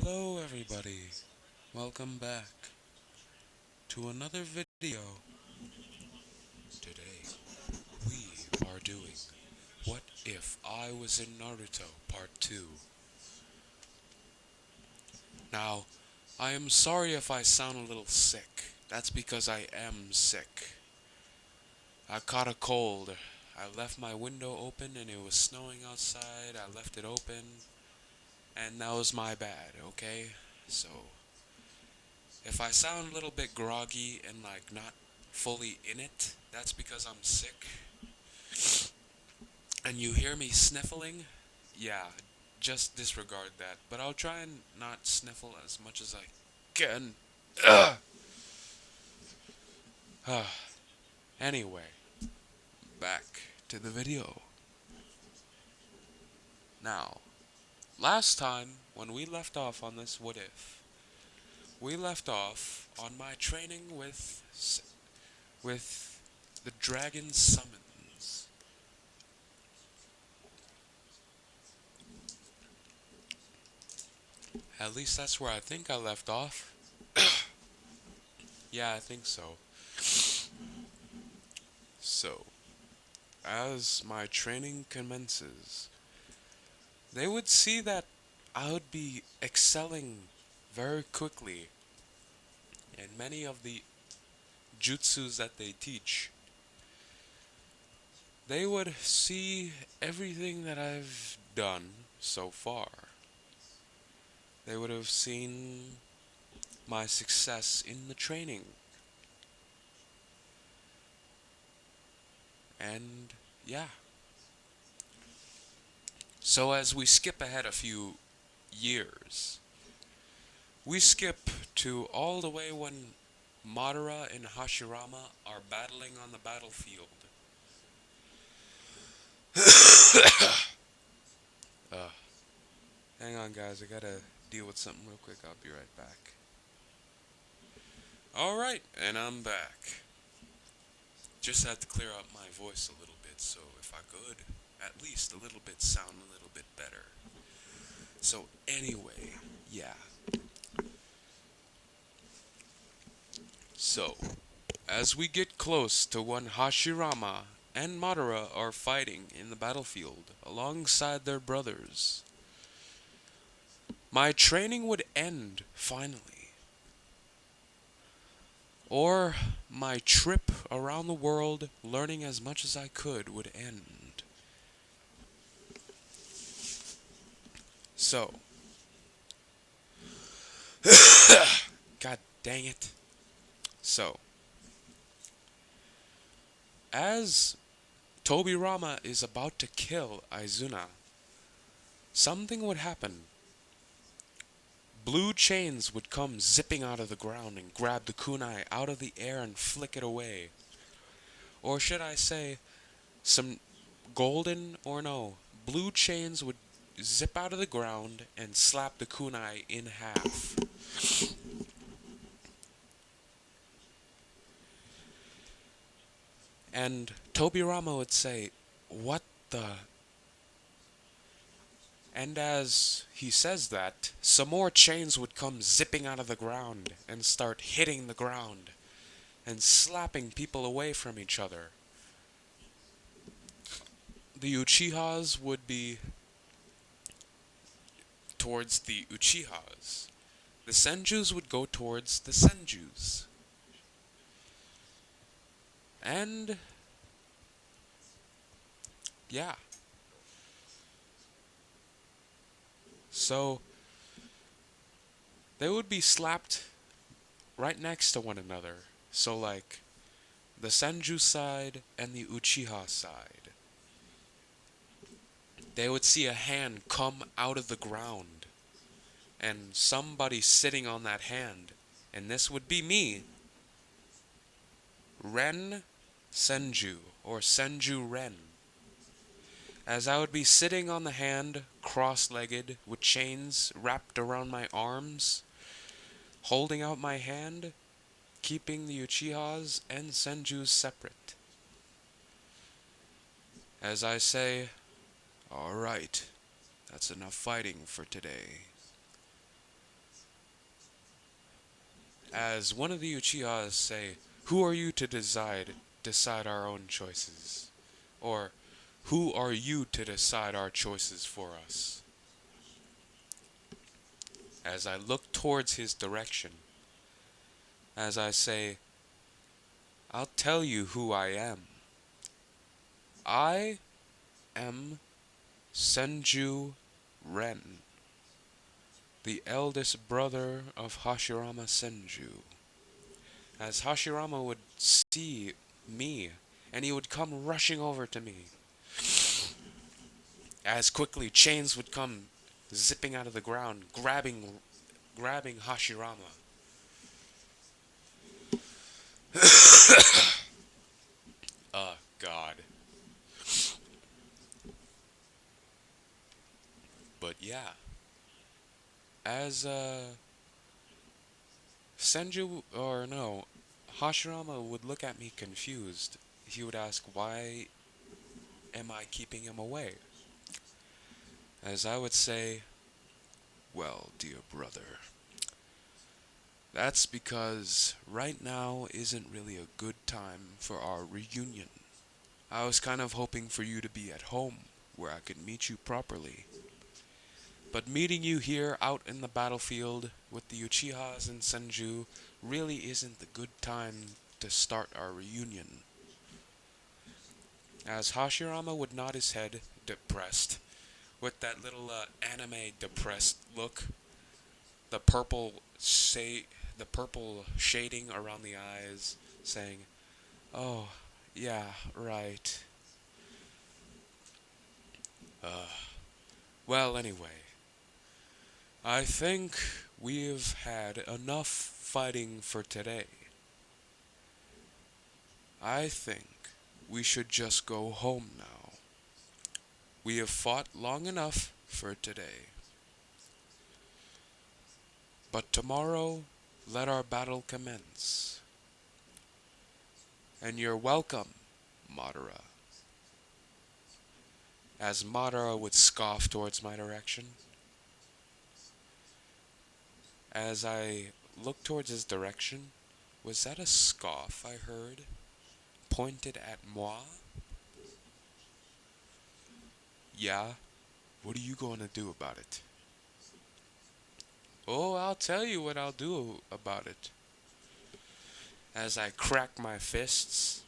Hello everybody, welcome back to another video. Today we are doing What If I Was in Naruto Part 2. Now, I am sorry if I sound a little sick. That's because I am sick. I caught a cold. I left my window open and it was snowing outside. I left it open and that was my bad, okay? So, if I sound a little bit groggy and like not fully in it, that's because I'm sick. And you hear me sniffling, yeah, just disregard that. But I'll try and not sniffle as much as I can. Ugh. Anyway, back to the video. Now, last time when we left off on this what if, we left off on my training with the dragon summons. At least that's where I think I left off. Yeah, I think so. So, as my training commences, they would see that I would be excelling very quickly in many of the jutsus that they teach. They would see everything that I've done so far. They would have seen my success in the training. And yeah. So as we skip ahead a few years, we skip to all the way when Madara and Hashirama are battling on the battlefield. uh, Hang on guys, I gotta deal with something real quick, I'll be right back. Alright, and I'm back. Just had to clear out my voice a little bit, so if I could, at least a little bit sound a little bit better. So anyway, yeah. So, as we get close to when Hashirama and Madara are fighting in the battlefield alongside their brothers, my training would end finally. Or my trip around the world learning as much as I could would end. So, god dang it. So, as Tobirama is about to kill Aizuna, something would happen. Blue chains would come zipping out of the ground and grab the kunai out of the air and flick it away. Or should I say, some golden or no, blue chains would zip out of the ground and slap the kunai in half. And Tobirama would say, "What the?" And as he says that, some more chains would come zipping out of the ground and start hitting the ground and slapping people away from each other. The Uchihas would be towards the Uchihas. The Senjus would go towards the Senjus. And yeah. So they would be slapped right next to one another. So like the Senju side and the Uchiha side. They would see a hand come out of the ground and somebody sitting on that hand, and this would be me, Ren Senju, or Senju Ren, as I would be sitting on the hand, cross-legged, with chains wrapped around my arms, holding out my hand, keeping the Uchihas and Senjus separate. As I say, "Alright, that's enough fighting for today." As one of the Uchihas say, who are you to decide our own choices? Or, who are you to decide our choices for us? As I look towards his direction, as I say, I'll tell you who I am. I am Senju Ren, the eldest brother of Hashirama Senju. As Hashirama would see me, and he would come rushing over to me. As quickly chains would come zipping out of the ground, grabbing Hashirama. God. But yeah, as Senju, or no, Hashirama would look at me confused. He would ask, why am I keeping him away? As I would say, well, dear brother, that's because right now isn't really a good time for our reunion. I was kind of hoping for you to be at home, where I could meet you properly. But meeting you here out in the battlefield with the Uchihas and Senju really isn't the good time to start our reunion. As Hashirama would nod his head, depressed, with that little anime depressed look, the purple shading around the eyes, saying, "Oh, yeah, right." Well, anyway, I think we've had enough fighting for today. I think we should just go home now. We have fought long enough for today. But tomorrow, let our battle commence. And you're welcome, Madara. As Madara would scoff towards my direction. As I looked towards his direction, was that a scoff I heard? Pointed at moi? Yeah, what are you going to do about it? Oh, I'll tell you what I'll do about it. As I crack my fists.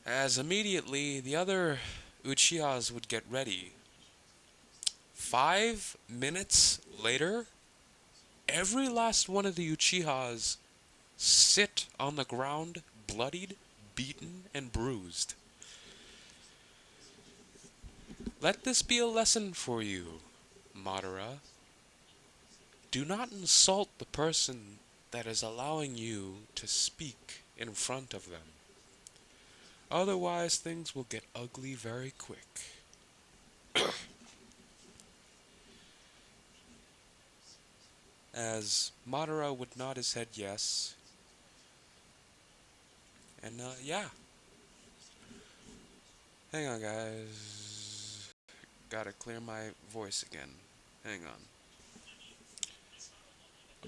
As immediately the other Uchihas would get ready. 5 minutes later, every last one of the Uchihas sit on the ground, bloodied, beaten, and bruised. Let this be a lesson for you, Madara. Do not insult the person that is allowing you to speak in front of them. Otherwise, things will get ugly very quick. As Madara would nod his head yes. And, yeah. Hang on, guys. Gotta clear my voice again. Hang on.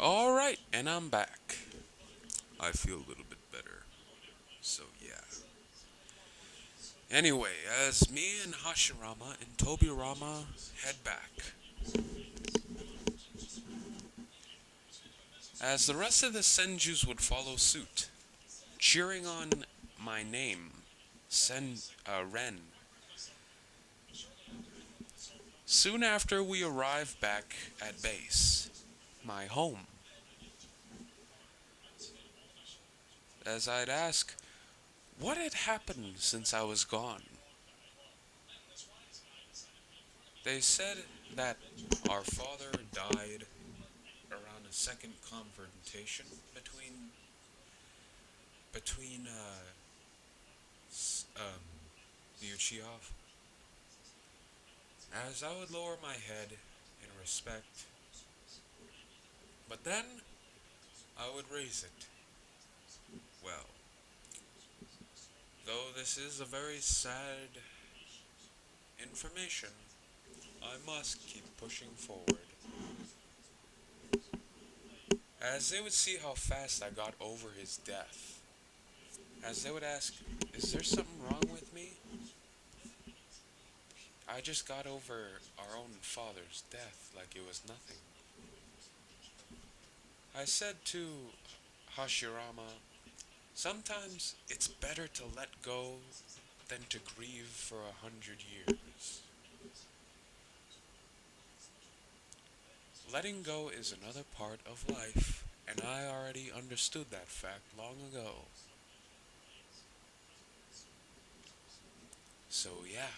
Alright, and I'm back. I feel a little bit better. So, yeah. Anyway, as me and Hashirama and Tobirama head back, as the rest of the Senjus would follow suit, cheering on my name, Ren. Soon after we arrived back at base, my home. As I'd ask, what had happened since I was gone? They said that our father died around a second confrontation between the Uchiha. As I would lower my head in respect, but then I would raise it. Well, though this is a very sad information, I must keep pushing forward. As they would see how fast I got over his death, as they would ask, is there something wrong with me? I just got over our own father's death like it was nothing. I said to Hashirama, sometimes it's better to let go than to grieve for 100 years. Letting go is another part of life, and I already understood that fact long ago. So yeah,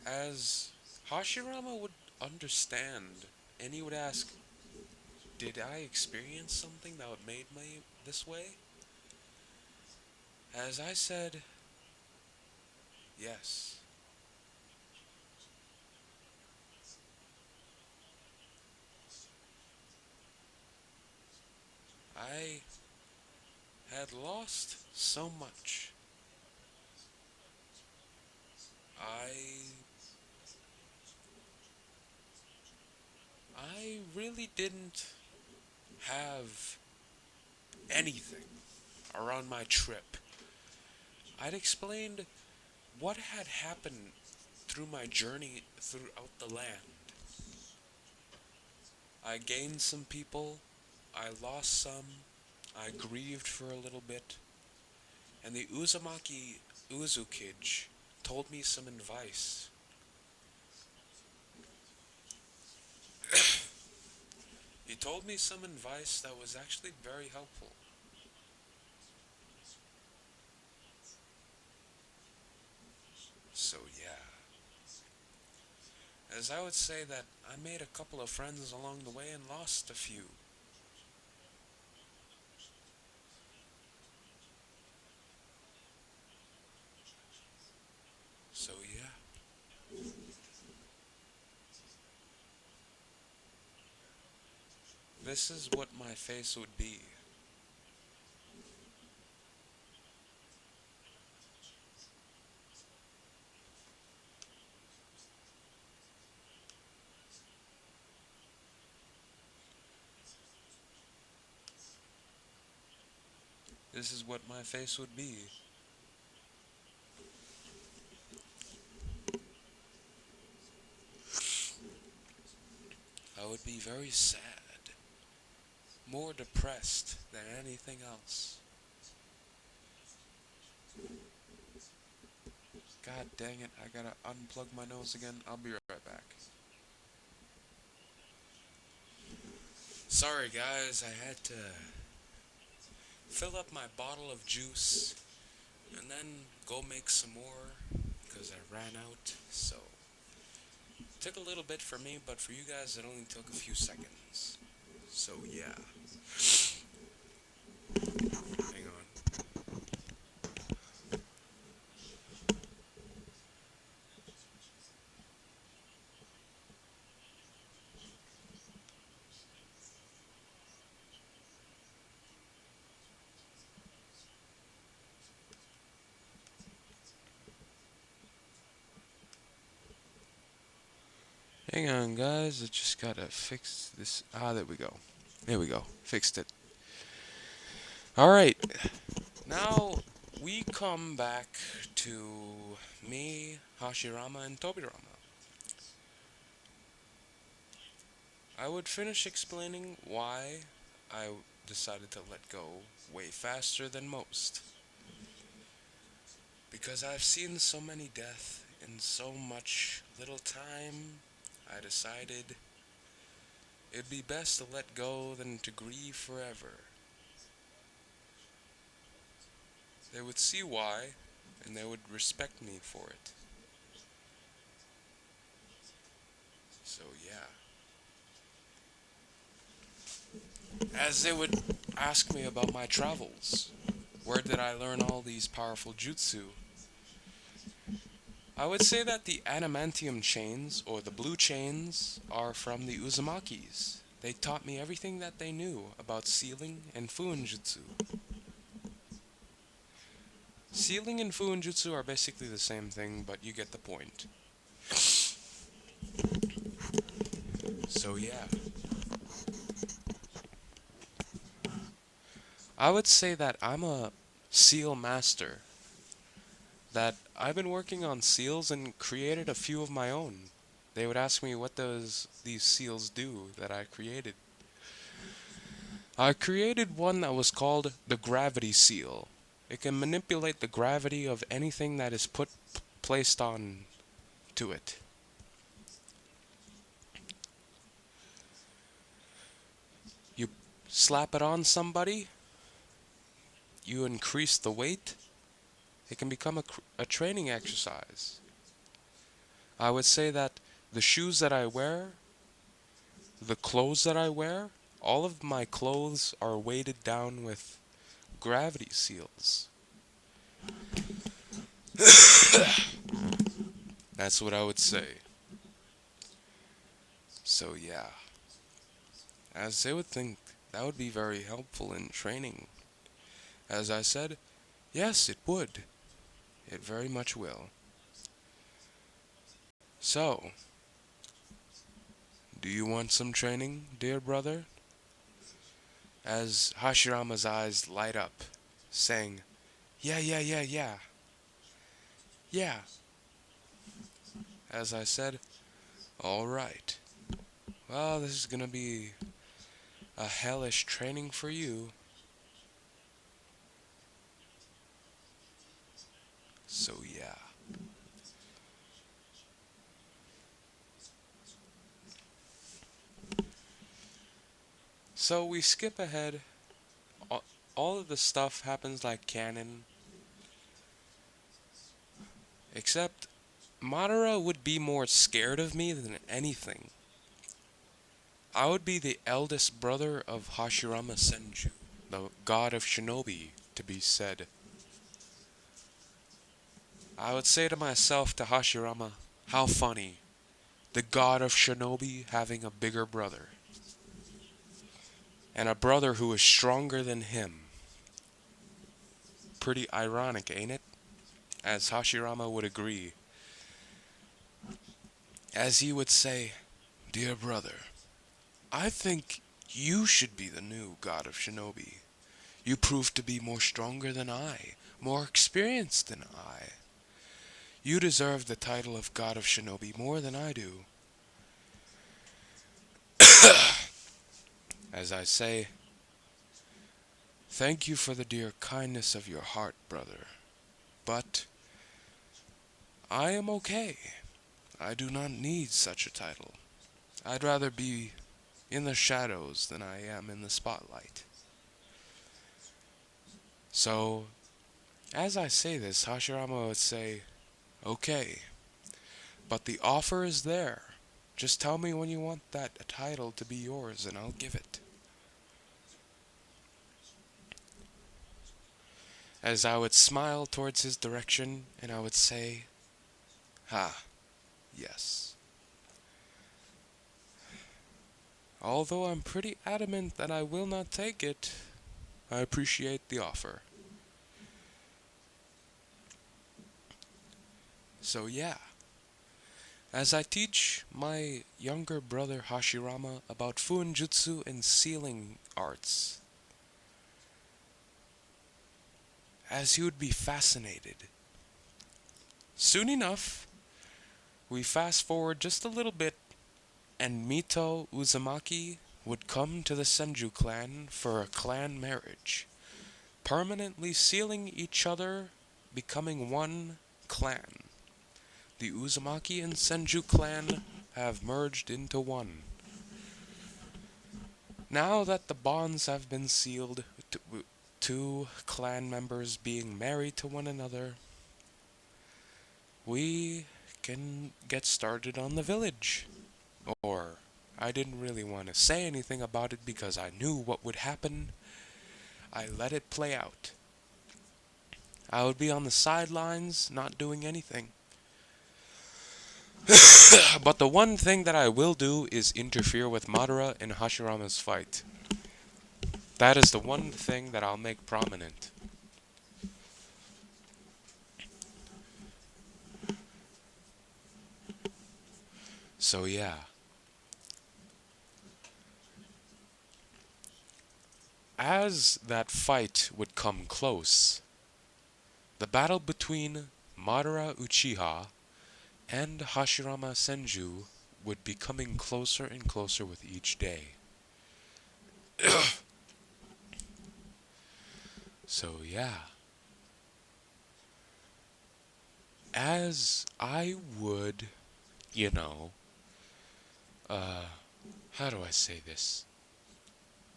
as Hashirama would understand, and he would ask, did I experience something that would made me this way? As I said, yes. I had lost so much. I I really didn't have anything around my trip. I'd explained what had happened through my journey throughout the land. I gained some people, I lost some, I grieved for a little bit, and the Uzumaki Uzukage told me some advice. He told me some advice that was actually very helpful. So yeah, as I would say that I made a couple of friends along the way and lost a few. So yeah, this is what my face would be. This is what my face would be. I would be very sad, more depressed than anything else. God dang it, I gotta unplug my nose again. I'll be right back. Sorry guys, I had to fill up my bottle of juice and then go make some more because I ran out. So, it took a little bit for me, but for you guys it only took a few seconds. So yeah, hang on. Hang on guys, I just gotta fix this. Ah, there we go. There we go. Fixed it. Alright, now we come back to me, Hashirama, and Tobirama. I would finish explaining why I decided to let go way faster than most. Because I've seen so many death in so much little time, I decided it'd be best to let go than to grieve forever. They would see why, and they would respect me for it. So yeah. As they would ask me about my travels, where did I learn all these powerful jutsu? I would say that the adamantium chains, or the blue chains, are from the Uzumakis. They taught me everything that they knew about sealing and fuinjutsu. Sealing and fuinjutsu are basically the same thing, but you get the point. So yeah, I would say that I'm a seal master. That I've been working on seals and created a few of my own. They would ask me what does these seals do that I created. I created one that was called the gravity seal. It can manipulate the gravity of anything that is placed on to it. You slap it on somebody, you increase the weight, it can become a training exercise. I would say that the shoes that I wear, the clothes that I wear, all of my clothes are weighted down with gravity seals. That's what I would say. So yeah, as they would think that would be very helpful in training. As I said, yes, it would. It very much will. So, do you want some training, dear brother? As Hashirama's eyes light up, saying, yeah, yeah, yeah, yeah, yeah. As I said, all right. Well, this is gonna be a hellish training for you. So yeah. So we skip ahead. All of the stuff happens like canon, except Madara would be more scared of me than anything. I would be the eldest brother of Hashirama Senju, the god of shinobi, to be said. I would say to myself, to Hashirama, how funny, the god of shinobi having a bigger brother. And a brother who is stronger than him. Pretty ironic, ain't it? As Hashirama would agree. As he would say, dear brother, I think you should be the new god of shinobi. You prove to be more stronger than I, more experienced than I. You deserve the title of god of shinobi more than I do. As I say, thank you for the dear kindness of your heart, brother. But I am okay. I do not need such a title. I'd rather be in the shadows than I am in the spotlight. So, as I say this, Hashirama would say, okay, but the offer is there. Just tell me when you want that title to be yours and I'll give it. As I would smile towards his direction and I would say, yes. Although I'm pretty adamant that I will not take it, I appreciate the offer. So yeah, as I teach my younger brother Hashirama about Jutsu and sealing arts, as he would be fascinated. Soon enough, we fast forward just a little bit, and Mito Uzumaki would come to the Senju clan for a clan marriage, permanently sealing each other, becoming one clan. The Uzumaki and Senju clan have merged into one. Now that the bonds have been sealed, two clan members being married to one another, we can get started on the village. Or, I didn't really want to say anything about it because I knew what would happen. I let it play out. I would be on the sidelines, not doing anything. But the one thing that I will do is interfere with Madara and Hashirama's fight. That is the one thing that I'll make prominent. So yeah. as that fight would come close, the battle between Madara Uchiha and Hashirama Senju would be coming closer and closer with each day. So yeah, as I would, you know, how do I say this?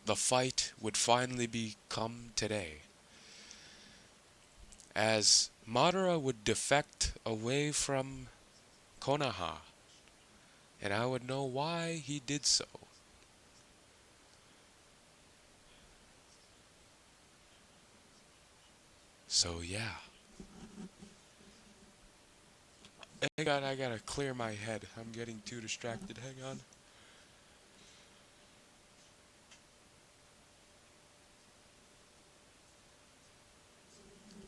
The fight would finally become today, as Madara would defect away from Konoha, and I would know why he did so. So yeah. I gotta clear my head. I'm getting too distracted. Hang on.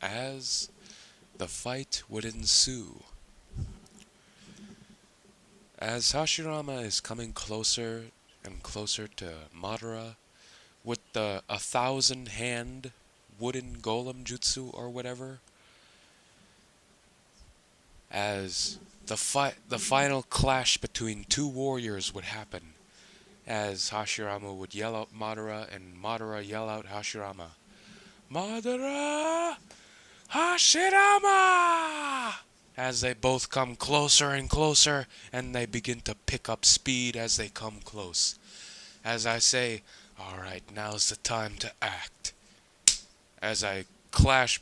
As the fight would ensue, as Hashirama is coming closer and closer to Madara with the 1,000-hand wooden golem jutsu or whatever, as the final clash between two warriors would happen, as Hashirama would yell out Madara and Madara yell out Hashirama. Madara! Hashirama! As they both come closer and closer, and they begin to pick up speed as they come close. As I say, alright, now's the time to act. As I clash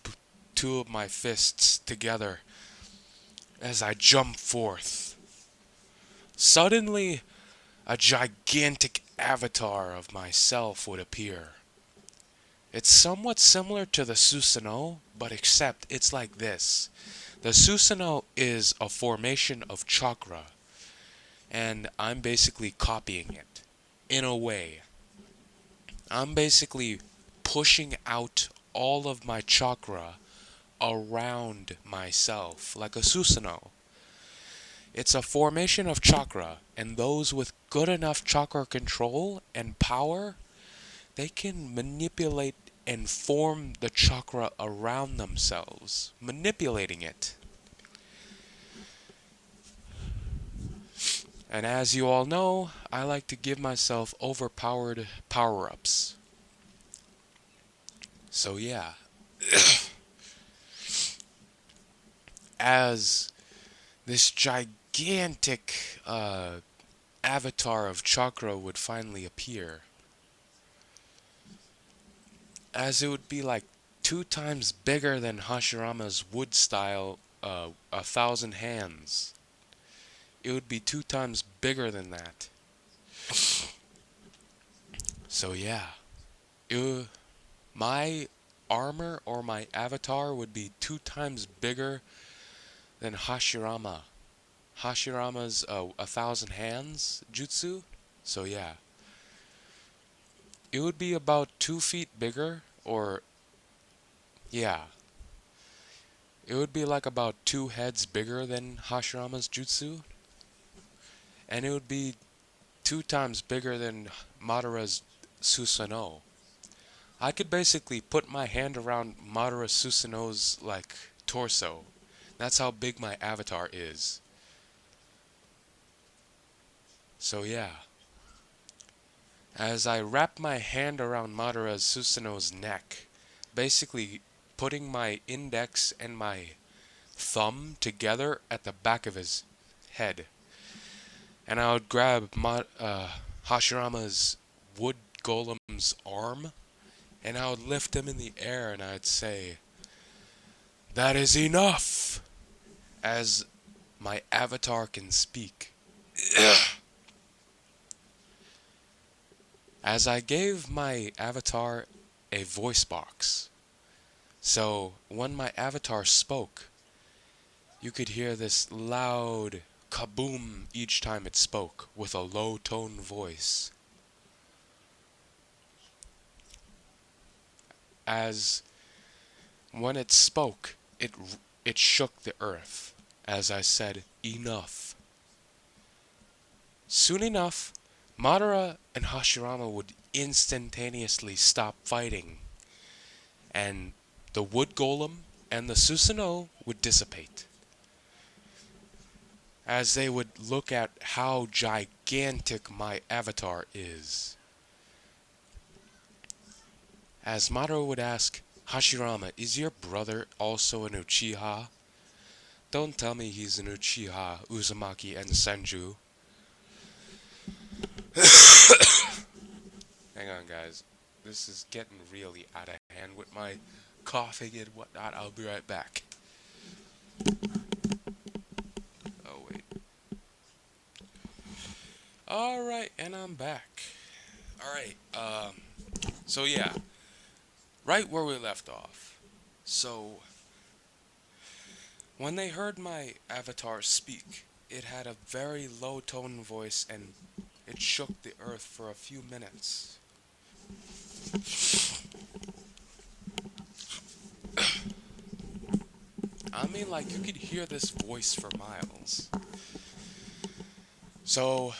two of my fists together, as I jump forth. Suddenly, a gigantic avatar of myself would appear. It's somewhat similar to the Susanoo, but except it's like this. The Susanoo is a formation of chakra, and I'm basically copying it, in a way. I'm basically pushing out all of my chakra around myself, like a Susanoo. It's a formation of chakra, and those with good enough chakra control and power, they can manipulate and form the chakra around themselves, manipulating it. And as you all know, I like to give myself overpowered power-ups. So yeah. As this gigantic avatar of chakra would finally appear, as it would be like 2 times bigger than Hashirama's wood style 1,000 hands. It would be 2 times bigger than that. So yeah, my armor or my avatar would be 2 times bigger than Hashirama. Hashirama's 1,000 hands jutsu. So yeah, it would be about 2 feet bigger, or yeah, it would be like about 2 heads bigger than Hashirama's jutsu, and it would be 2 times bigger than Madara's Susanoo. I could basically put my hand around Madara Susanoo's like torso. That's how big my avatar is. So yeah. As I wrap my hand around Madara Susanoo's neck, basically putting my index and my thumb together at the back of his head. And I would grab Hashirama's wood golem's arm, and I would lift him in the air and I'd say, "That is enough!" As my avatar can speak. As I gave my avatar a voice box. So when my avatar spoke, you could hear this loud kaboom each time it spoke with a low tone voice. As when it spoke, it shook the earth as I said, "Enough." Soon enough, Madara and Hashirama would instantaneously stop fighting, and the wood golem and the Susanoo would dissipate, as they would look at how gigantic my avatar is. As Madara would ask, Hashirama, is your brother also an Uchiha? Don't tell me he's an Uchiha, Uzumaki, and Senju. Hang on, guys. This is getting really out of hand with my coughing and whatnot. I'll be right back. Oh, wait. Alright, and I'm back. Alright, so yeah. Right where we left off. So, when they heard my avatar speak, it had a very low-tone voice and it shook the earth for a few minutes. I mean, like, you could hear this voice for miles. So,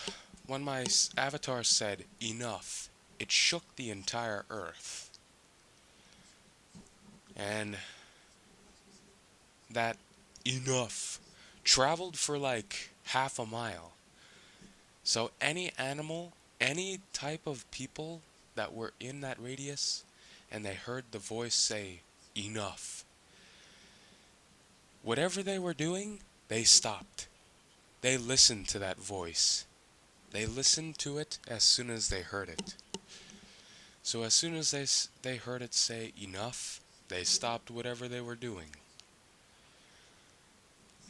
when my avatar said, enough, it shook the entire earth. And that enough traveled for like half a mile. So any animal, any type of people that were in that radius, and they heard the voice say, enough, whatever they were doing, they stopped. They listened to that voice. They listened to it as soon as they heard it. So as soon as they heard it say enough, they stopped whatever they were doing.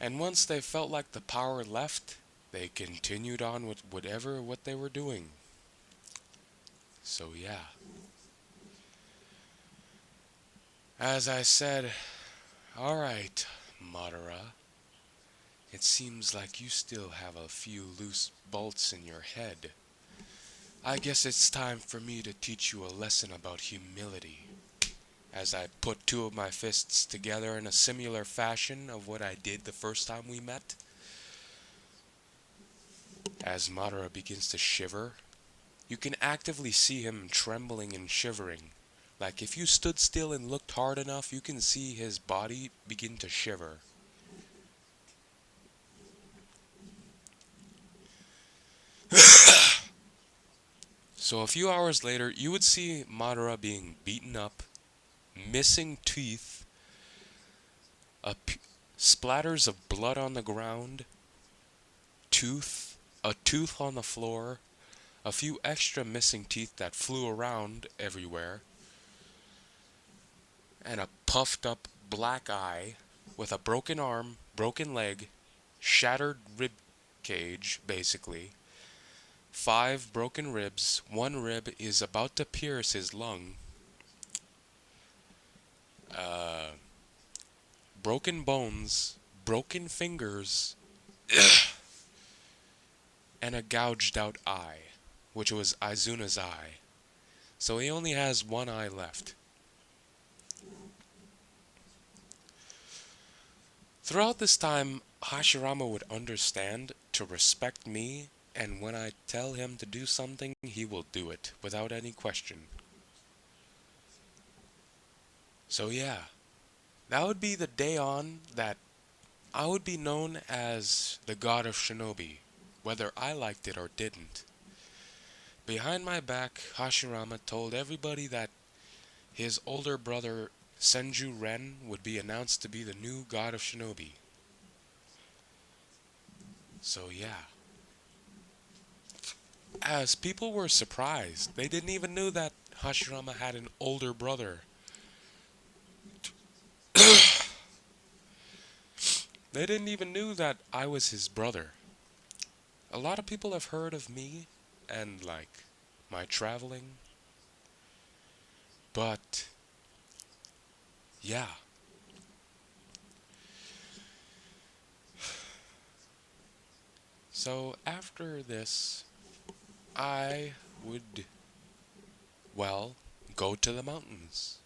And once they felt like the power left, they continued on with what they were doing. So yeah. As I said, alright, Madara. It seems like you still have a few loose bolts in your head. I guess it's time for me to teach you a lesson about humility. As I put two of my fists together in a similar fashion of what I did the first time we met. As Madara begins to shiver, you can actively see him trembling and shivering. Like if you stood still and looked hard enough, you can see his body begin to shiver. So a few hours later, you would see Madara being beaten up, missing teeth, splatters of blood on the ground, a tooth on the floor, a few extra missing teeth that flew around everywhere, and a puffed up black eye with a broken arm, broken leg, shattered rib cage, basically. 5 broken ribs, 1 rib is about to pierce his lung. Broken bones, broken fingers, and a gouged out eye, which was Aizuna's eye. So he only has 1 eye left. Throughout this time, Hashirama would understand to respect me, and when I tell him to do something, he will do it without any question. So yeah, that would be the day on that I would be known as the God of Shinobi, whether I liked it or didn't. Behind my back, Hashirama told everybody that his older brother Senju Ren would be announced to be the new God of Shinobi. So yeah. As people were surprised, they didn't even know that Hashirama had an older brother. They didn't even know that I was his brother. A lot of people have heard of me and like my traveling. But yeah. So after this, I would, well, go to the mountains.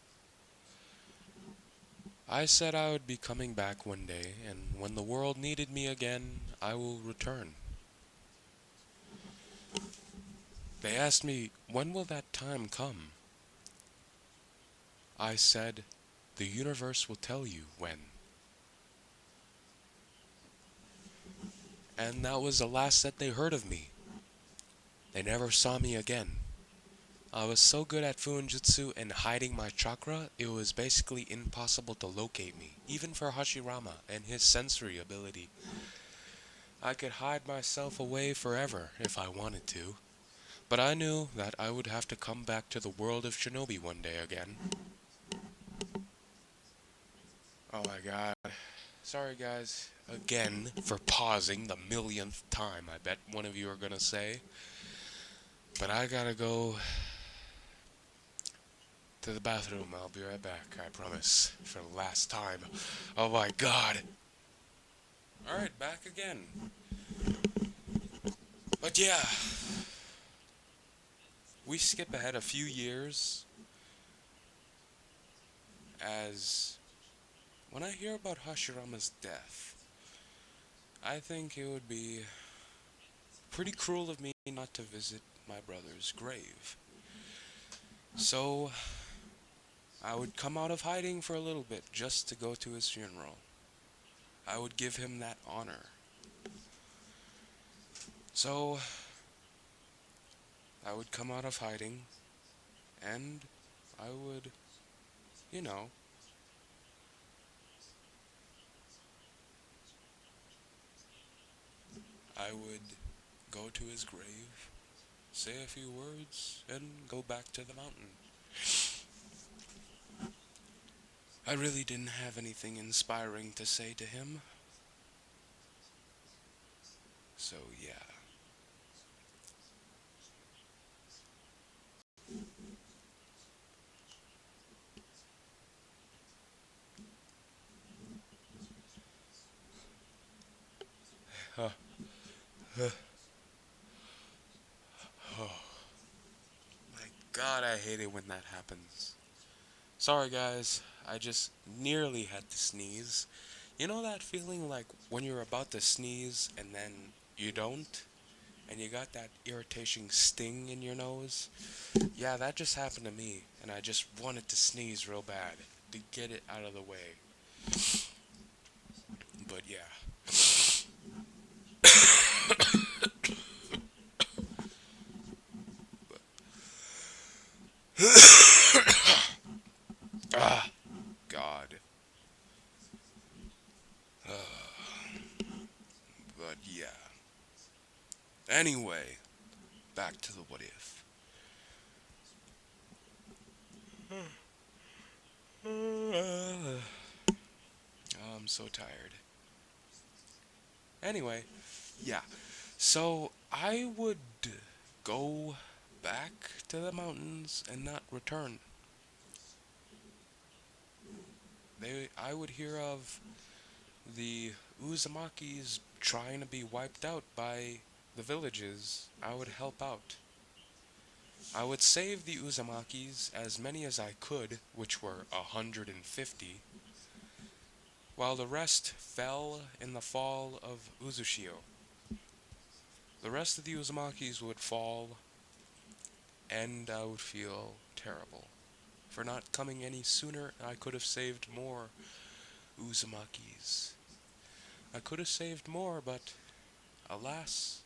I said I would be coming back one day, and when the world needed me again, I will return. They asked me, when will that time come? I said, the universe will tell you when. And that was the last that they heard of me. They never saw me again. I was so good at Jutsu and hiding my chakra, it was basically impossible to locate me, even for Hashirama and his sensory ability. I could hide myself away forever if I wanted to, but I knew that I would have to come back to the world of Shinobi one day again. Oh my god. Sorry guys, again, for pausing the millionth time, I bet one of you are gonna say. But I gotta go to the bathroom. I'll be right back, I promise. For the last time. Oh my god. Alright, back again. But yeah. We skip ahead a few years. As when I hear about Hashirama's death, I think it would be pretty cruel of me not to visit my brother's grave. So I would come out of hiding for a little bit just to go to his funeral. I would give him that honor. So I would come out of hiding and I would, you know, I would go to his grave, say a few words, and go back to the mountain. I really didn't have anything inspiring to say to him. So yeah. Huh. Oh my god, I hate it when that happens. Sorry guys, I just nearly had to sneeze. You know that feeling like when you're about to sneeze and then you don't? And you got that irritation sting in your nose? Yeah, that just happened to me, and I just wanted to sneeze real bad to get it out of the way. But yeah. Ah, God. But yeah. Anyway, back to the what if. Oh, I'm so tired. Anyway, yeah. So I would go back to the mountains and not return. I would hear of the Uzumakis trying to be wiped out by the villages. I would help out. I would save the Uzumakis, as many as I could, which were 150, while the rest fell in the fall of Uzushio. The rest of the Uzumakis would fall, and I would feel terrible. For not coming any sooner, I could have saved more Uzumakis. I could have saved more, but alas,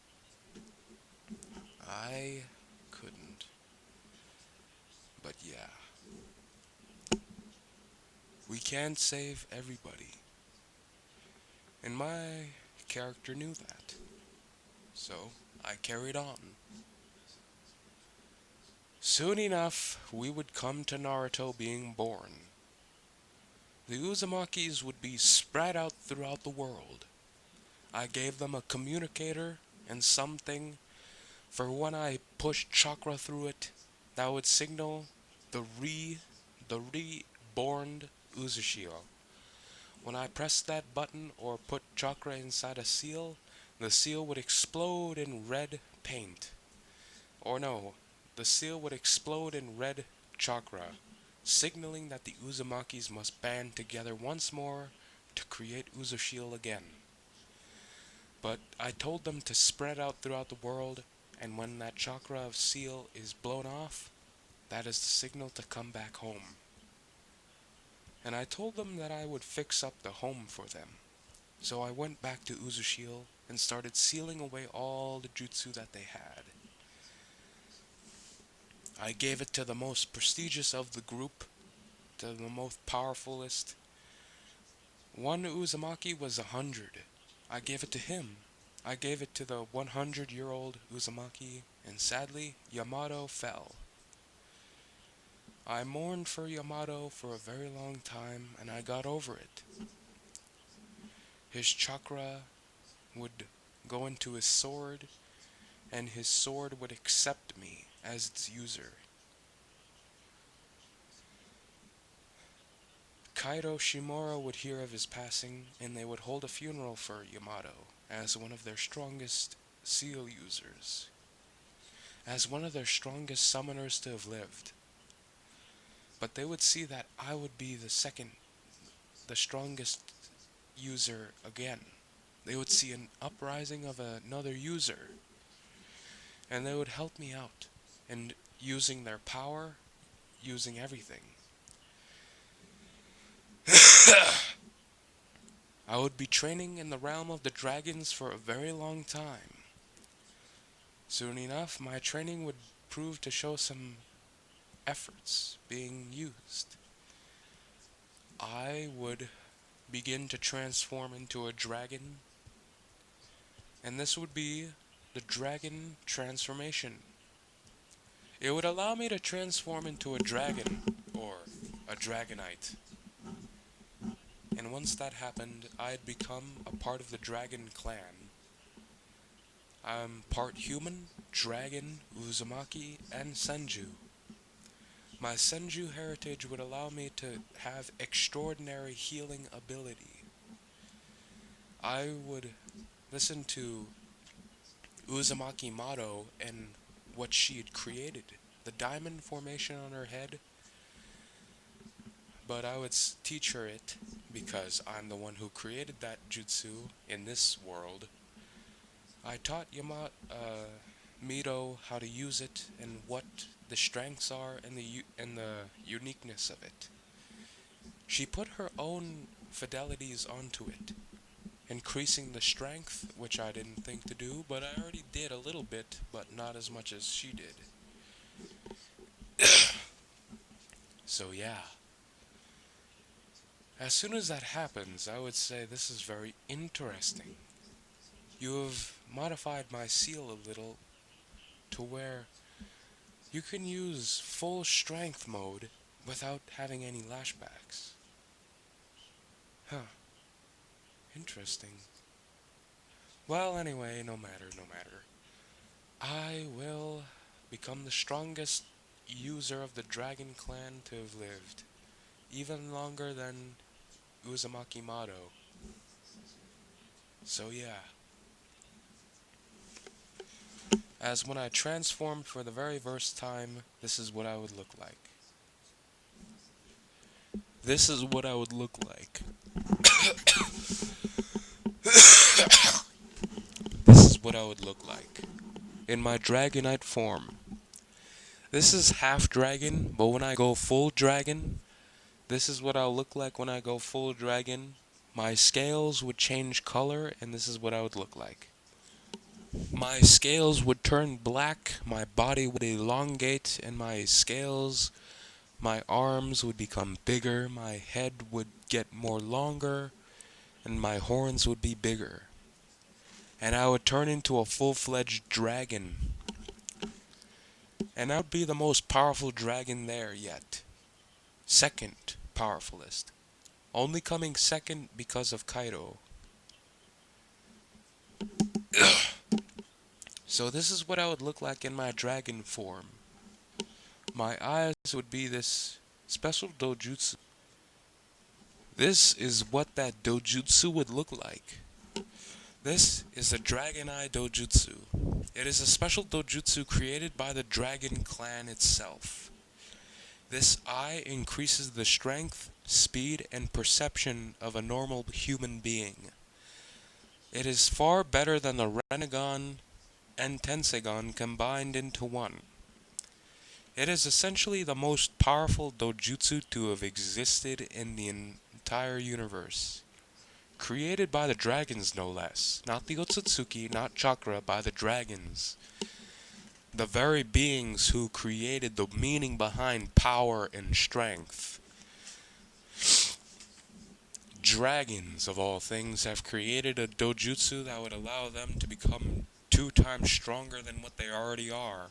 I couldn't. But yeah, we can't save everybody. And my character knew that. So I carried on. Soon enough, we would come to Naruto being born. The Uzumakis would be spread out throughout the world. I gave them a communicator and something for when I pushed chakra through it that would signal the reborn Uzushio. When I pressed that button or put chakra inside a seal, the seal would explode in red paint. Or no, the seal would explode in red chakra, signaling that the Uzumakis must band together once more to create Uzushio again. But I told them to spread out throughout the world And when that chakra of seal is blown off, that is the signal to come back home. And I told them that I would fix up the home for them. So I went back to Uzushiel and started sealing away all the jutsu that they had. I gave it to the most prestigious of the group, to the most powerfulest. One Uzumaki was 100. I gave it to him. I gave it to the 100-year-old Uzumaki, and sadly, Yamato fell. I mourned for Yamato for a very long time, and I got over it. His chakra would go into his sword, and his sword would accept me as its user. Kaido Shimura would hear of his passing, and they would hold a funeral for Yamato as one of their strongest seal users, as one of their strongest summoners to have lived. But they would see that I would be the strongest user again. They would see an uprising of another user, and they would help me out, and using their power, using everything. I would be training in the realm of the dragons for a very long time. Soon enough, my training would prove to show some efforts being used. I would begin to transform into a dragon, and this would be the dragon transformation. It would allow me to transform into a dragon, or a dragonite. And once that happened, I'd become a part of the dragon clan. I'm part human, dragon, Uzumaki, and Senju. My Senju heritage would allow me to have extraordinary healing ability. I would listen to Uzumaki Mato and what she had created, the diamond formation on her head, but I would teach her it because I'm the one who created that jutsu in this world. I taught Mito how to use it and what the strengths are and the uniqueness of it. She put her own fidelities onto it, increasing the strength, which I didn't think to do, but I already did a little bit, but not as much as she did. So yeah. As soon as that happens, I would say this is very interesting. You have modified my seal a little to where you can use full strength mode without having any lashbacks. Huh. Interesting. Well, anyway, no matter. I will become the strongest user of the Dragon Clan to have lived, even longer than Uzumaki Mato. So yeah. As when I transformed for the very first time, this is what I would look like. This is what I would look like. This is what I would look like in my Dragonite form. This is half dragon, but when I go full dragon, this is what I'll look like when I go full dragon. My scales would change color, and this is what I would look like. My scales would turn black, my body would elongate, and my arms would become bigger, my head would get more longer, and my horns would be bigger. And I would turn into a full-fledged dragon. And I would be the most powerful dragon there yet. Second powerfulest. Only coming second because of Kaido. So this is what I would look like in my dragon form. My eyes would be this special dojutsu. This is what that dojutsu would look like. This is the Dragon Eye Dojutsu. It is a special dojutsu created by the Dragon Clan itself. This eye increases the strength, speed, and perception of a normal human being. It is far better than the Rinnegan and Tensegon combined into one. It is essentially the most powerful dojutsu to have existed in the entire universe. Created by the dragons, no less. Not the Otsutsuki, not chakra, by the dragons. The very beings who created the meaning behind power and strength. Dragons, of all things, have created a dojutsu that would allow them to become 2 times stronger than what they already are.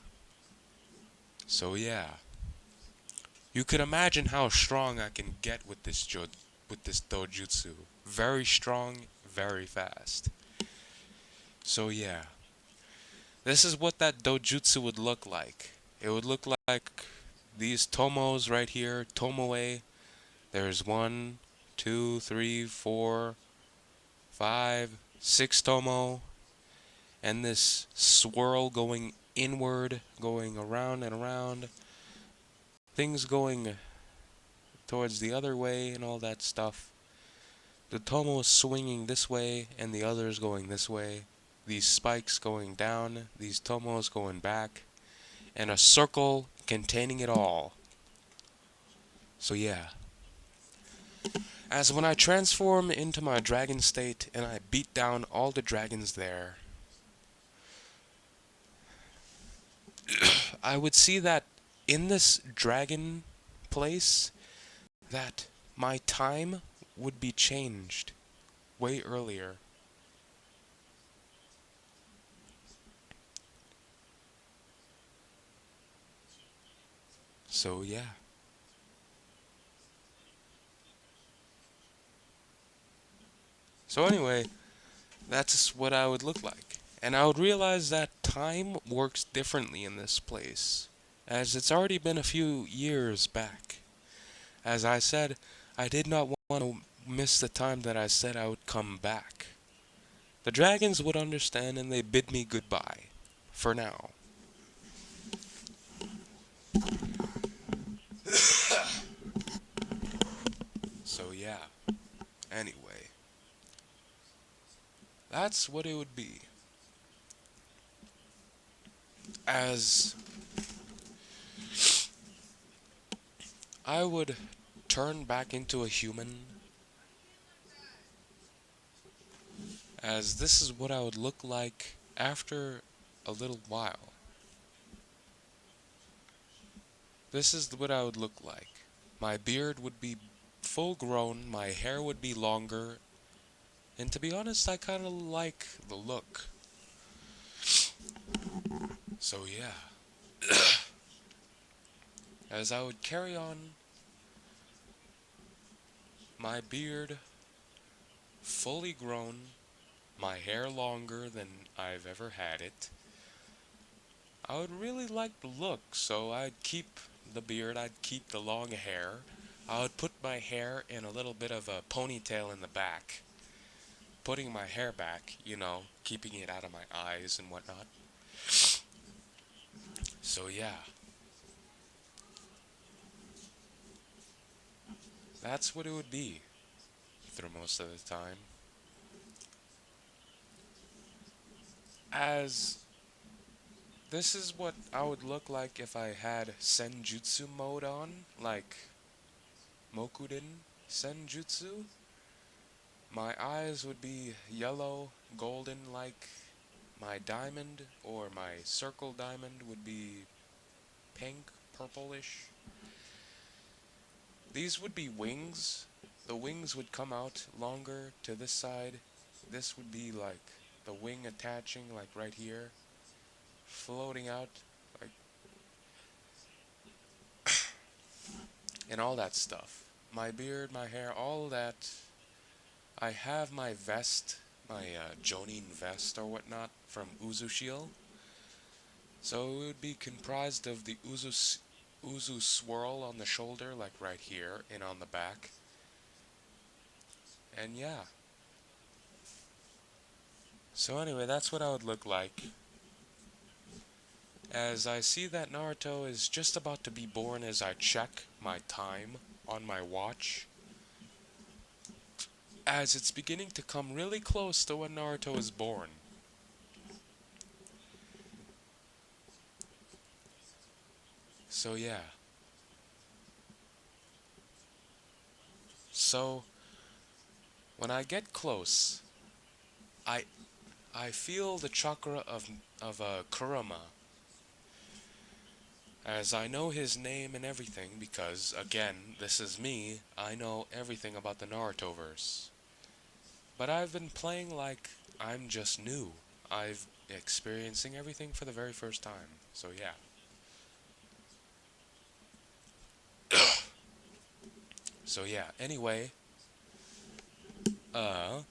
So yeah. You can imagine how strong I can get with this dojutsu. Very strong, very fast. So yeah. This is what that dojutsu would look like. It would look like these tomos right here, tomoe. There's 1, 2, 3, 4, 5, 6 tomo. And this swirl going inward, going around and around. Things going towards the other way and all that stuff. The tomo is swinging this way and the others going this way. These spikes going down, these tomos going back, and a circle containing it all. So yeah. As when I transform into my dragon state and I beat down all the dragons there, I would see that in this dragon place, that my time would be changed way earlier. So yeah. So anyway, that's what I would look like. And I would realize that time works differently in this place, as it's already been a few years back. As I said, I did not want to miss the time that I said I would come back. The dragons would understand and they bid me goodbye. For now. So yeah. Anyway. That's what it would be. As I would turn back into a human, as this is what I would look like after a little while. This is what I would look like. My beard would be full grown, my hair would be longer, and to be honest, I kind of like the look. So yeah. As I would carry on, my beard fully grown, my hair longer than I've ever had it. I would really like the look, so I'd keep the beard, I'd keep the long hair. I would put my hair in a little bit of a ponytail in the back. Putting my hair back, keeping it out of my eyes and whatnot. So yeah. That's what it would be through most of the time. As this is what I would look like if I had Senjutsu mode on, like Mokuden Senjutsu. My eyes would be yellow, golden like my diamond, or my circle diamond would be pink, purplish. These would be wings. The wings would come out longer to this side. This would be like the wing attaching like right here, floating out like and all that stuff. My beard, my hair, all that. I have my vest, my Jonin vest or whatnot from Uzu. So it would be comprised of the Uzu swirl on the shoulder, like right here, and on the back. And yeah. So anyway, that's what I would look like. As I see that Naruto is just about to be born as I check my time on my watch. As it's beginning to come really close to when Naruto is born. So yeah. So when I get close, I I feel the chakra of Kurama, as I know his name and everything because again, this is me. I know everything about the Naruto verse. But I've been playing like I'm just new. I've experiencing everything for the very first time. So yeah. So yeah. Anyway, uh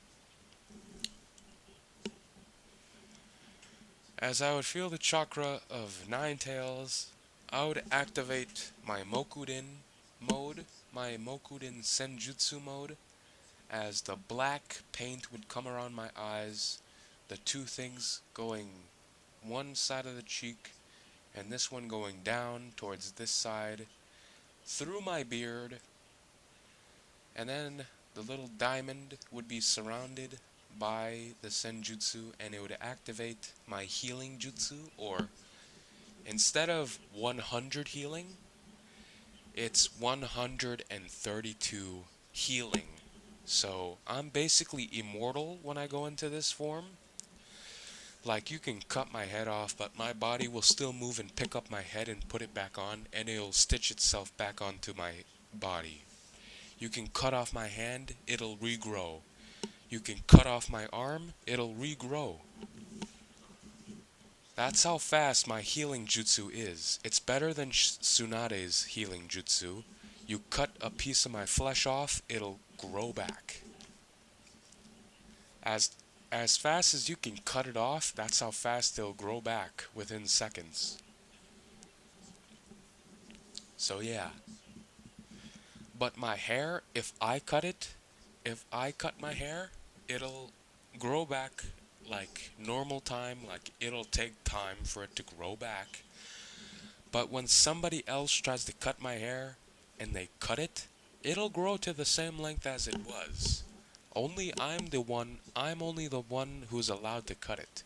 as I would feel the chakra of Nine Tails, I would activate my Mokuden mode, my Mokuden Senjutsu mode, as the black paint would come around my eyes, the two things going one side of the cheek and this one going down towards this side, through my beard, and then the little diamond would be surrounded by the Senjutsu and it would activate my healing jutsu, or instead of 100 healing, it's 132 healing. So I'm basically immortal when I go into this form. Like, you can cut my head off, but my body will still move and pick up my head and put it back on, and it'll stitch itself back onto my body. You can cut off my hand, it'll regrow. You can cut off my arm, it'll regrow. That's how fast my healing jutsu is. It's better than Tsunade's healing jutsu. You cut a piece of my flesh off, it'll grow back. As as fast as you can cut it off, that's how fast it'll grow back within seconds. So yeah. But my hair, if I cut my hair, it'll grow back like normal time, like it'll take time for it to grow back. But when somebody else tries to cut my hair and they cut it, it'll grow to the same length as it was. I'm only the one who's allowed to cut it.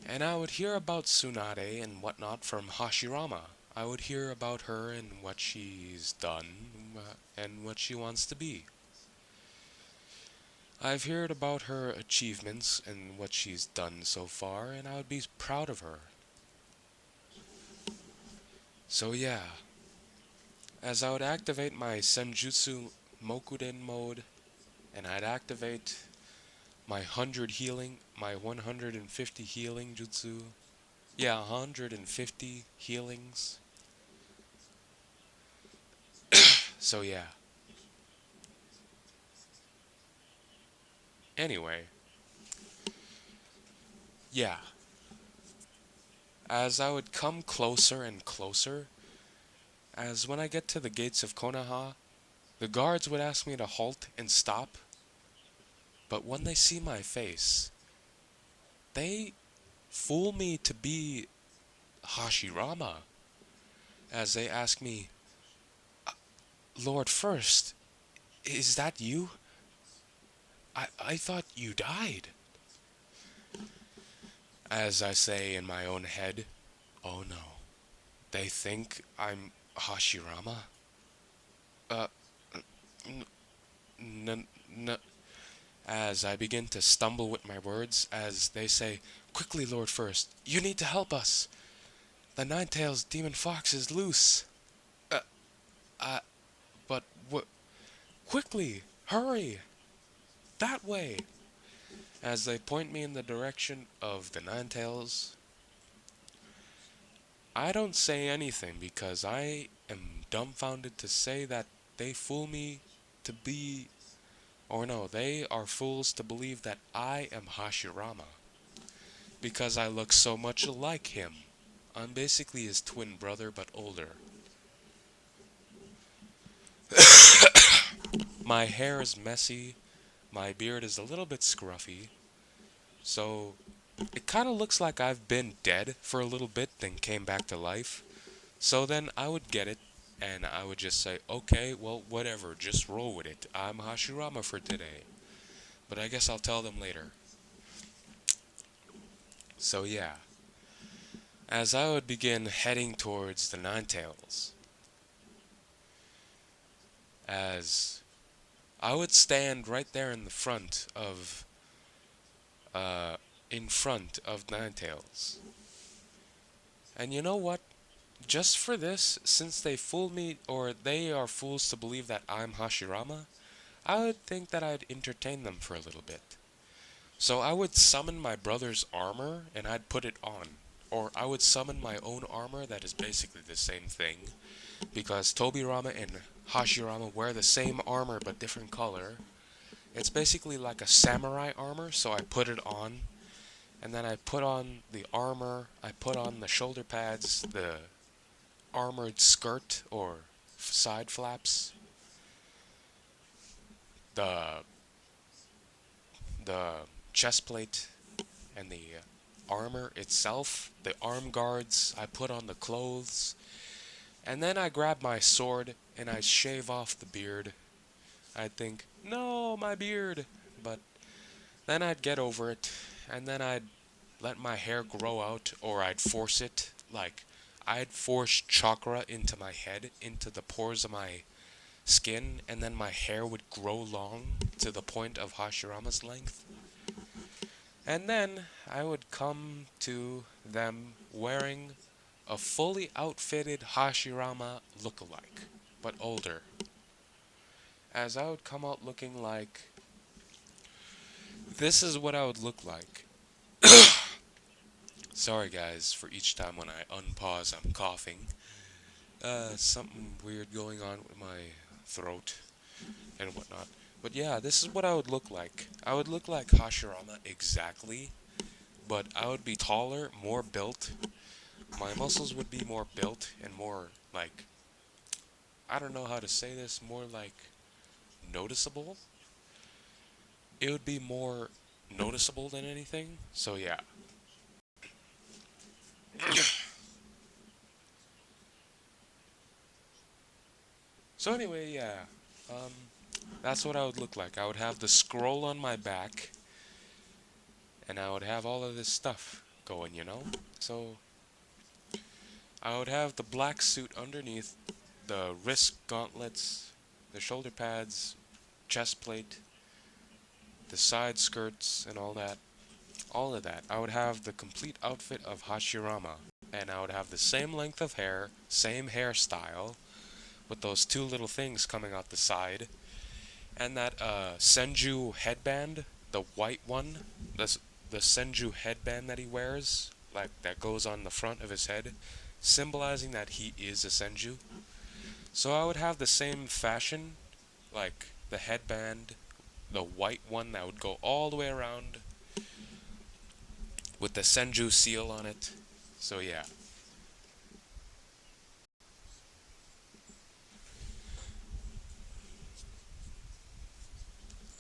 And I would hear about Tsunade and whatnot from Hashirama. I would hear about her and what she's done and what she wants to be. I've heard about her achievements and what she's done so far, and I would be proud of her. So yeah, as I would activate my Senjutsu Mokuden mode, and I'd activate my 100 healing, my 150 healing jutsu. Yeah, 150 healings. So yeah. Anyway, yeah. As I would come closer and closer, as when I get to the gates of Konoha, the guards would ask me to halt and stop, but when they see my face, they fool me to be Hashirama, as they ask me, Lord First, is that you? I thought you died. As I say in my own head, oh no, they think I'm Hashirama? Uh, n- n- as I begin to stumble with my words, as they say, quickly, Lord First, you need to help us. The Nine-Tails Demon Fox is loose. Uh, uh, but quickly, hurry, that way. As they point me in the direction of the Nine-Tails, I don't say anything because I am dumbfounded to say that they fool me to be, or no, they are fools to believe that I am Hashirama because I look so much like him. I'm basically his twin brother but older. My hair is messy, my beard is a little bit scruffy, so it kind of looks like I've been dead for a little bit then came back to life. So then I would get it and I would just say, okay, well, whatever, just roll with it. I'm Hashirama for today. But I guess I'll tell them later. So yeah. As I would begin heading towards the Nine Tails, as I would stand right there uh, in front of Ninetales. And you know what? Just for this, since they fooled me, or they are fools to believe that I'm Hashirama, I would think that I'd entertain them for a little bit. So I would summon my brother's armor and I'd put it on. Or I would summon my own armor that is basically the same thing. Because Tobirama and Hashirama wear the same armor but different color. It's basically like a samurai armor, so I put it on. And then I put on the armor, I put on the shoulder pads, the armored skirt or side flaps, the the chest plate, and the armor itself, the arm guards. I put on the clothes, and then I grab my sword and I shave off the beard. I'd think, no, my beard, but then I'd get over it, and then I'd let my hair grow out, or I'd force it, like I'd force chakra into my head, into the pores of my skin, and then my hair would grow long to the point of Hashirama's length. And then I would come to them wearing a fully outfitted Hashirama look-alike, but older. As I would come out looking like... This is what I would look like. Sorry guys, for each time when I unpause I'm coughing. Something weird going on with my throat and whatnot. But yeah, this is what I would look like. I would look like Hashirama exactly, but I would be taller, more built. My muscles would be more built and more, like, I don't know how to say this, more like noticeable. It would be more noticeable than anything, so yeah. So anyway, yeah, um, that's what I would look like. I would have the scroll on my back, and I would have all of this stuff going, you know? So, I would have the black suit underneath, the wrist gauntlets, the shoulder pads, chest plate, the side skirts, and all that. All of that. I would have the complete outfit of Hashirama, and I would have the same length of hair, same hairstyle, with those two little things coming out the side, and that Senju headband, the white one, the Senju headband that he wears, like that goes on the front of his head, symbolizing that he is a Senju. So I would have the same fashion, like the headband, the white one that would go all the way around with the Senju seal on it. So yeah.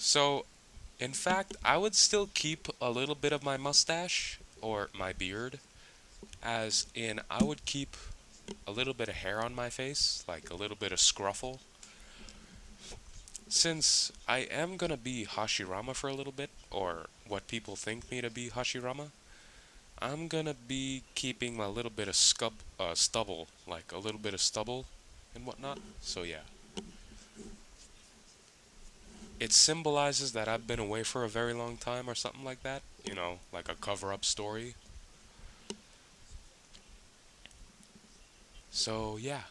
So, in fact, I would still keep a little bit of my mustache, or my beard, as in I would keep a little bit of hair on my face, like a little bit of scruffle. Since I am gonna be Hashirama for a little bit, or what people think me to be Hashirama, I'm gonna be keeping a little bit of stubble, like a little bit of stubble and whatnot. So yeah. It symbolizes that I've been away for a very long time or something like that. You know, like a cover-up story. So yeah.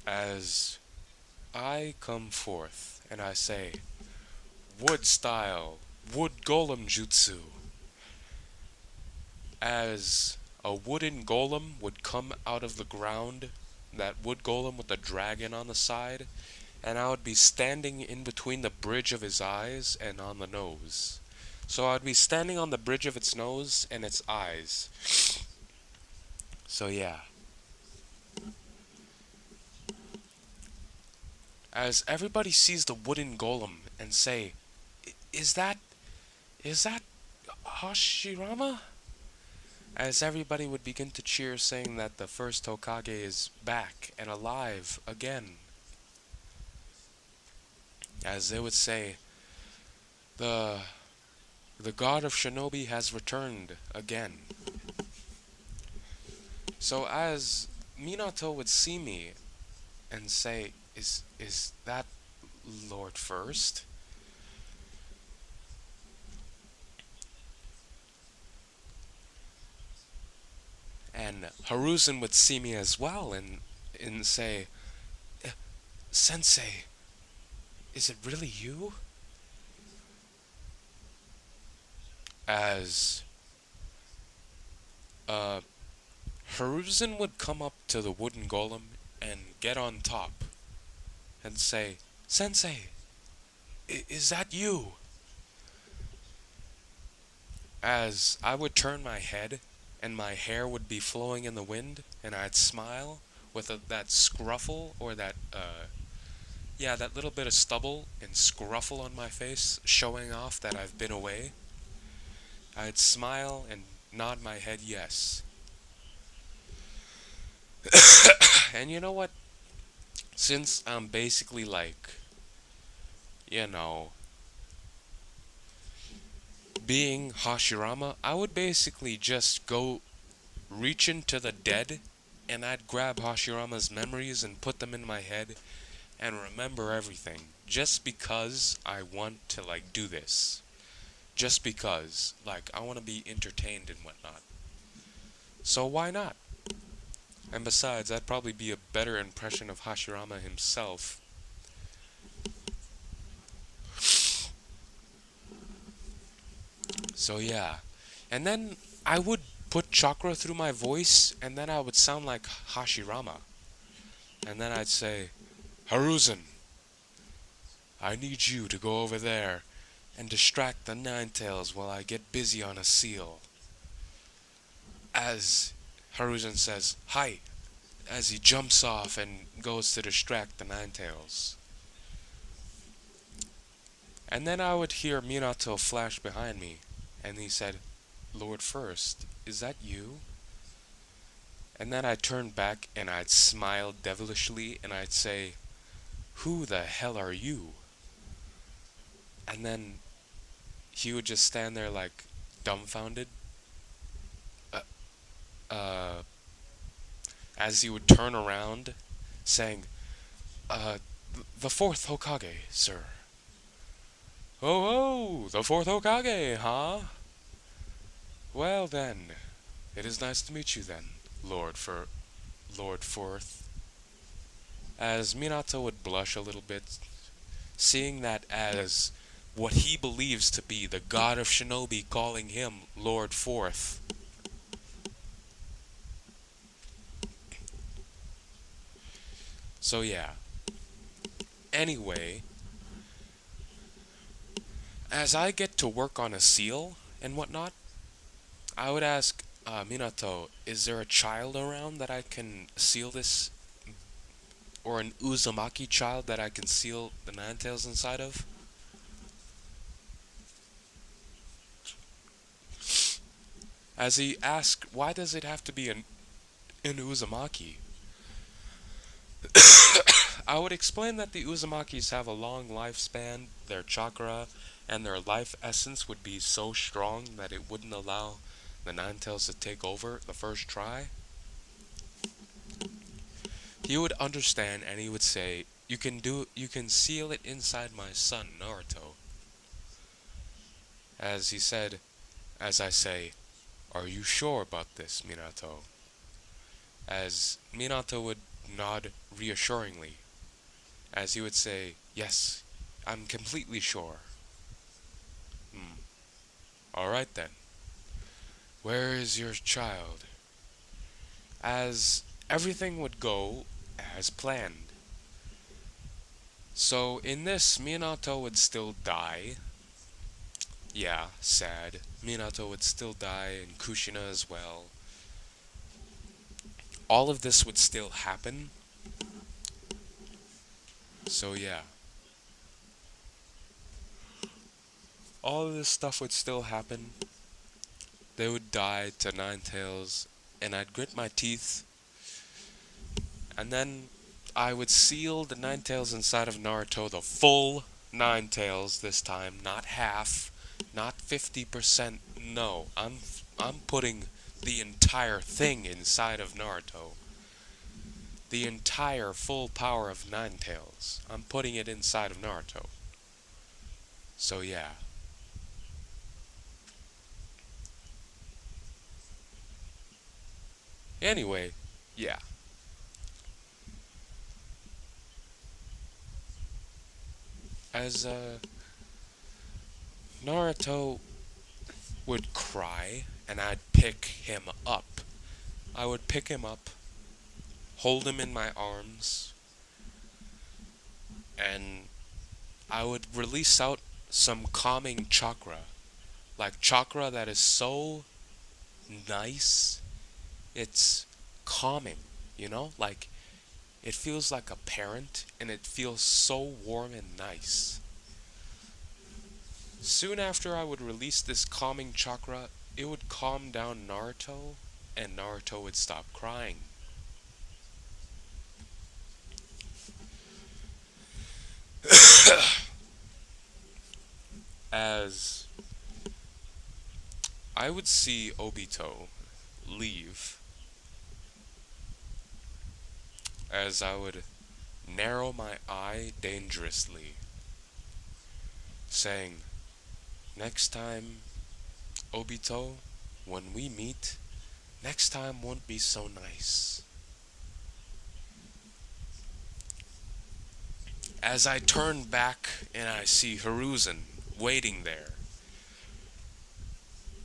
As I come forth and I say, wood style, wood golem jutsu, as a wooden golem would come out of the ground, that wood golem with the dragon on the side, and I would be standing in between the bridge of his eyes and on the nose. So I'd be standing on the bridge of its nose and its eyes. So yeah. As everybody sees the wooden golem and say, Is that Hashirama?" As everybody would begin to cheer, saying that the first Hokage is back and alive again. As they would say, the The god of shinobi has returned again. So as Minato would see me and say, is that Lord First? And Haruzen would see me as well and say, Sensei, is it really you? As uh, Haruzen would come up to the wooden golem and get on top and say, Sensei, is that you? As I would turn my head and my hair would be flowing in the wind and I'd smile with that scruffle or that little bit of stubble and scruffle on my face showing off that I've been away. I'd smile and nod my head yes. And you know what? Since I'm basically like, you know, being Hashirama, I would basically just go reach into the dead and I'd grab Hashirama's memories and put them in my head and remember everything. Just because I want to, like, do this. Just because, like, I want to be entertained and whatnot. So why not? And besides, that'd probably be a better impression of Hashirama himself. So yeah. And then I would put chakra through my voice, and then I would sound like Hashirama. And then I'd say, Haruzen, I need you to go over there and distract the Ninetales while I get busy on a seal. As Haruzen says, hi, as he jumps off and goes to distract the Ninetales. And then I would hear Minato flash behind me, and he said, Lord First, is that you? And then I'd turn back and I'd smile devilishly and I'd say, who the hell are you? And then he would just stand there like dumbfounded. As he would turn around, saying, the fourth Hokage, sir. Oh, the fourth Hokage, huh? Well then, it is nice to meet you then, Lord Fourth. As Minato would blush a little bit, seeing that as what he believes to be the god of shinobi calling him Lord Fourth. So yeah. Anyway, as I get to work on a seal and whatnot, I would ask Minato, is there a child around that I can seal this? Or an Uzumaki child that I can seal the Ninetales inside of? As he asked, why does it have to be an Uzumaki? I would explain that the Uzumakis have a long lifespan, their chakra and their life essence would be so strong that it wouldn't allow the Ninetales to take over the first try. He would understand and he would say, you can seal it inside my son, Naruto. As he said, as I say, are you sure about this, Minato? As Minato would nod reassuringly, as he would say, yes, I'm completely sure. Alright then. Where is your child? As everything would go as planned. So in this, Minato would still die. Yeah, sad. Minato would still die, and Kushina as well. All of this would still happen. So yeah. All of this stuff would still happen. They would die to Ninetales, and I'd grit my teeth. And then I would seal the Ninetales inside of Naruto, the full Ninetales this time, not half. Not 50%, no. I'm putting the entire thing inside of Naruto. The entire full power of Nine Tails. I'm putting it inside of Naruto. So yeah. Anyway, yeah. As Naruto would cry and I'd pick him up. I would pick him up, hold him in my arms, and I would release out some calming chakra. Like chakra that is so nice, it's calming, you know? Like it feels like a parent and it feels so warm and nice. Soon after I would release this calming chakra, it would calm down Naruto and Naruto would stop crying. As I would see Obito leave, as I would narrow my eye dangerously, saying, next time, Obito, when we meet, next time won't be so nice. As I turn back and I see Hiruzen waiting there,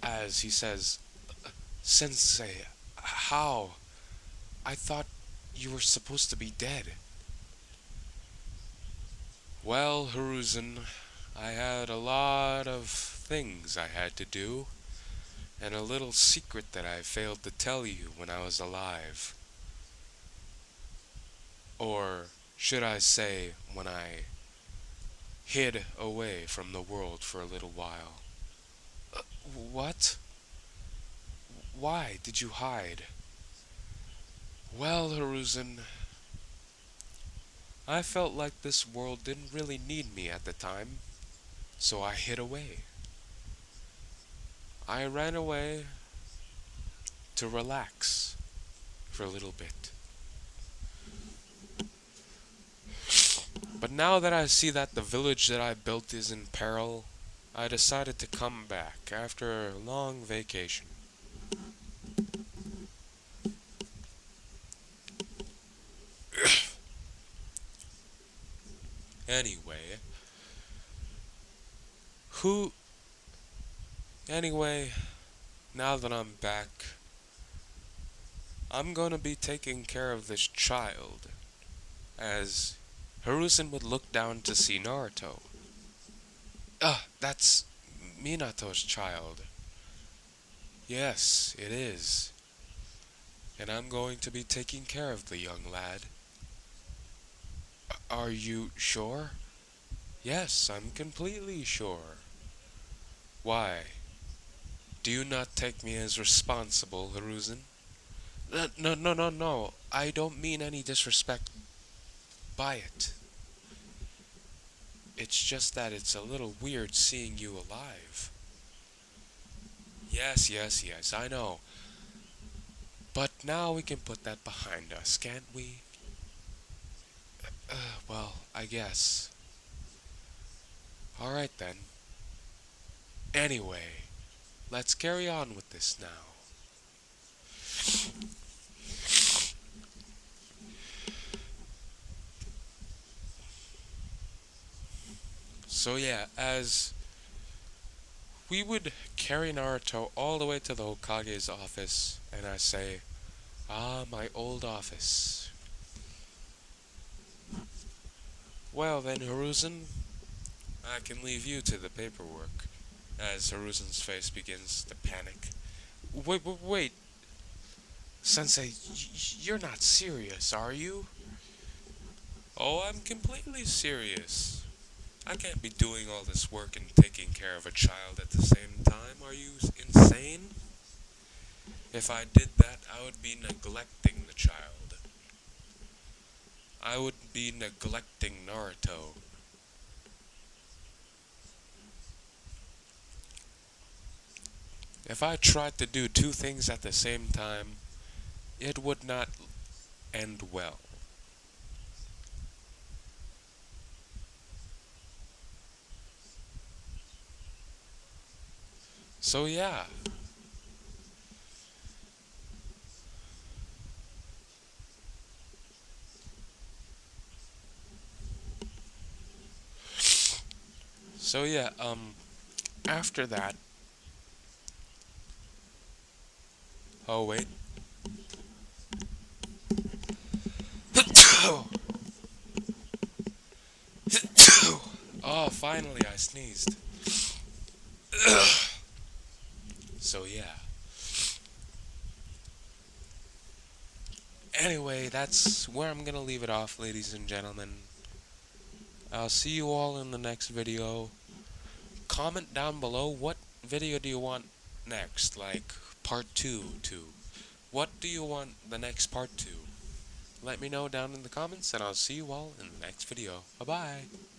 as he says, Sensei, how? I thought you were supposed to be dead. Well, Hiruzen, I had a lot of things I had to do, and a little secret that I failed to tell you when I was alive. Or should I say, when I hid away from the world for a little while. What? Why did you hide? Well, Hiruzen, I felt like this world didn't really need me at the time, so I hid away. I ran away to relax for a little bit. But now that I see that the village that I built is in peril, I decided to come back after a long vacation. Anyway, who... Anyway, now that I'm back, I'm gonna be taking care of this child, as Hiruzen would look down to see Naruto. That's Minato's child. Yes, it is. And I'm going to be taking care of the young lad. Are you sure? Yes, I'm completely sure. Why? Do you not take me as responsible, Hiruzen? No. I don't mean any disrespect by it. It's just that it's a little weird seeing you alive. Yes, I know. But now we can put that behind us, can't we? Well, I guess. Alright then. Anyway, let's carry on with this now. So yeah, as we would carry Naruto all the way to the Hokage's office, and I say, ah, my old office. Well then, Hiruzen, I can leave you to the paperwork, as Hiruzen's face begins to panic. Wait, Sensei, you're not serious, are you? Oh, I'm completely serious. I can't be doing all this work and taking care of a child at the same time. Are you insane? If I did that, I would be neglecting the child. I would be neglecting Naruto. If I tried to do two things at the same time, it would not end well. So yeah. So yeah, after that, oh wait. Oh, finally I sneezed. So yeah. Anyway, that's where I'm gonna leave it off, ladies and gentlemen. I'll see you all in the next video. Comment down below what video do you want next, like part 2 to. What do you want the next part to? Let me know down in the comments, and I'll see you all in the next video. Bye-bye.